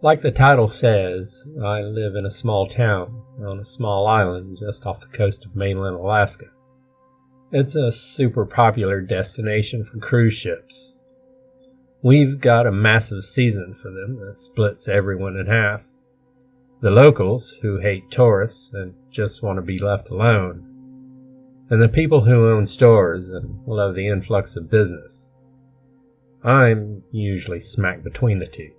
Like the title says, I live in a small town on a small island just off the coast of mainland Alaska. It's a super popular destination for cruise ships. We've got a massive season for them that splits everyone in half. The locals, who hate tourists and just want to be left alone, and the people who own stores and love the influx of business. I'm usually smack between the two.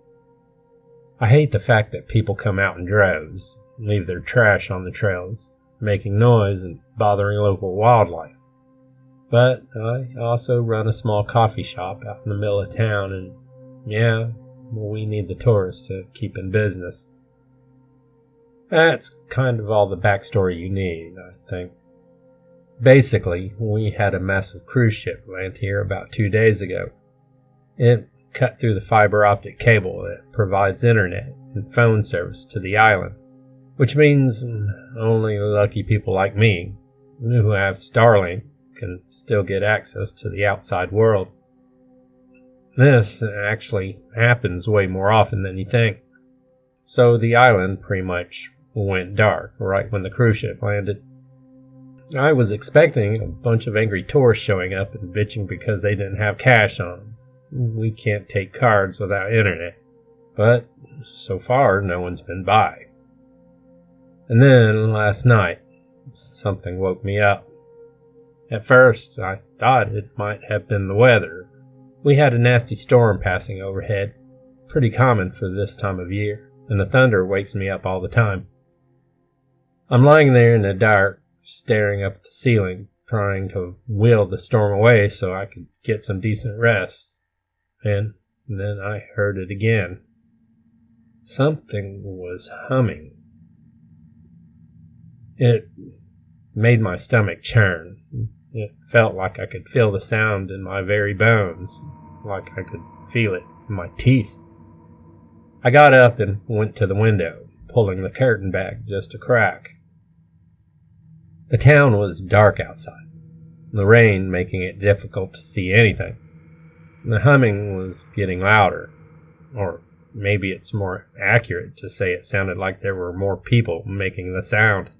I hate the fact that people come out in droves, leave their trash on the trails, making noise and bothering local wildlife. But I also run a small coffee shop out in the middle of town, and yeah, we need the tourists to keep in business. That's kind of all the backstory you need, I think. Basically, we had a massive cruise ship land here about 2 days ago. It cut through the fiber optic cable that provides internet and phone service to the island, which means only lucky people like me, who have Starlink, can still get access to the outside world. This actually happens way more often than you think. So the island pretty much went dark right when the cruise ship landed. I was expecting a bunch of angry tourists showing up and bitching because they didn't have cash on them. We can't take cards without internet. But so far, no one's been by. And then last night, something woke me up. At first, I thought it might have been the weather. We had a nasty storm passing overhead, pretty common for this time of year, and the thunder wakes me up all the time. I'm lying there in the dark, staring up at the ceiling, trying to will the storm away so I could get some decent rest. And then I heard it again. Something was humming. It made my stomach churn. It felt like I could feel the sound in my very bones, like I could feel it in my teeth. I got up and went to the window, pulling the curtain back just a crack. The town was dark outside, the rain making it difficult to see anything. The humming was getting louder, or maybe it's more accurate to say it sounded like there were more people making the sound.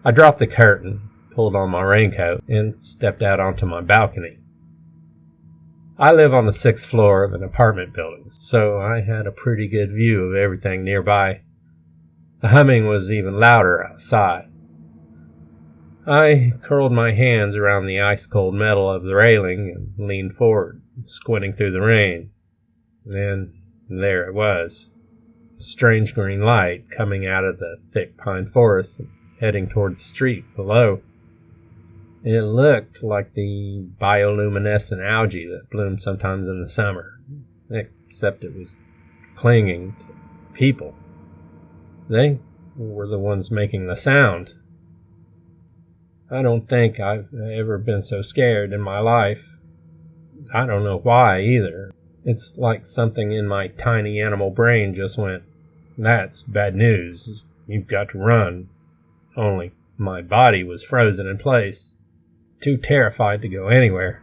I dropped the curtain, pulled on my raincoat, and stepped out onto my balcony. I live on the 6th floor of an apartment building, so I had a pretty good view of everything nearby. The humming was even louder outside. I curled my hands around the ice-cold metal of the railing and leaned forward, squinting through the rain. And there it was, a strange green light coming out of the thick pine forest and heading toward the street below. It looked like the bioluminescent algae that blooms sometimes in the summer, except it was clinging to people. They were the ones making the sound. I don't think I've ever been so scared in my life. I don't know why either. It's like something in my tiny animal brain just went, "That's bad news. You've got to run." Only my body was frozen in place, too terrified to go anywhere.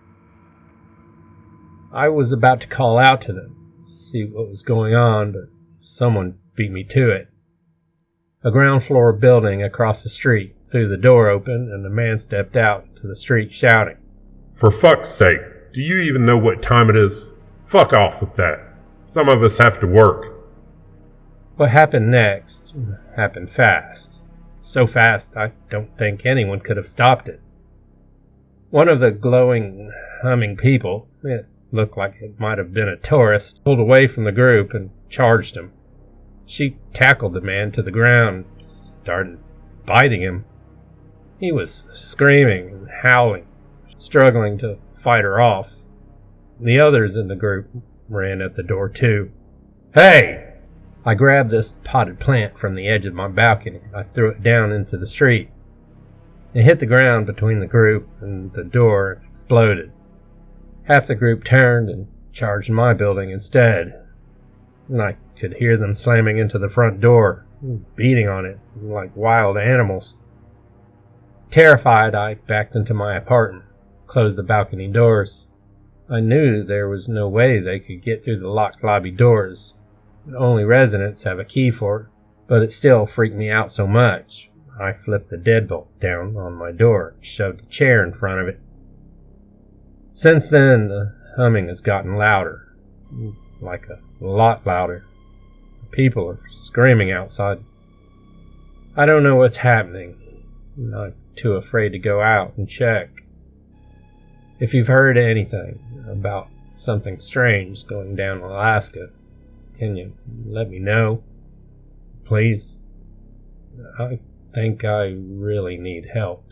I was about to call out to them, see what was going on, but someone beat me to it. A ground floor building across the street threw the door open, and a man stepped out to the street shouting, "For fuck's sake, do you even know what time it is? Fuck off with that. Some of us have to work." What happened next happened fast. So fast, I don't think anyone could have stopped it. One of the glowing, humming people, it looked like it might have been a tourist, pulled away from the group and charged him. She tackled the man to the ground, started biting him. He was screaming and howling, struggling to fight her off. The others in the group ran at the door too. "Hey!" I grabbed this potted plant from the edge of my balcony. I threw it down into the street. It hit the ground between the group and the door and exploded. Half the group turned and charged my building instead. And I could hear them slamming into the front door, beating on it like wild animals. Terrified, I backed into my apartment, closed the balcony doors. I knew there was no way they could get through the locked lobby doors. Only residents have a key for it, but it still freaked me out so much. I flipped the deadbolt down on my door and shoved a chair in front of it. Since then, the humming has gotten louder, like a lot louder. People are screaming outside. I don't know what's happening. I'm too afraid to go out and check. If you've heard anything about something strange going down in Alaska, can you let me know? Please. I think I really need help.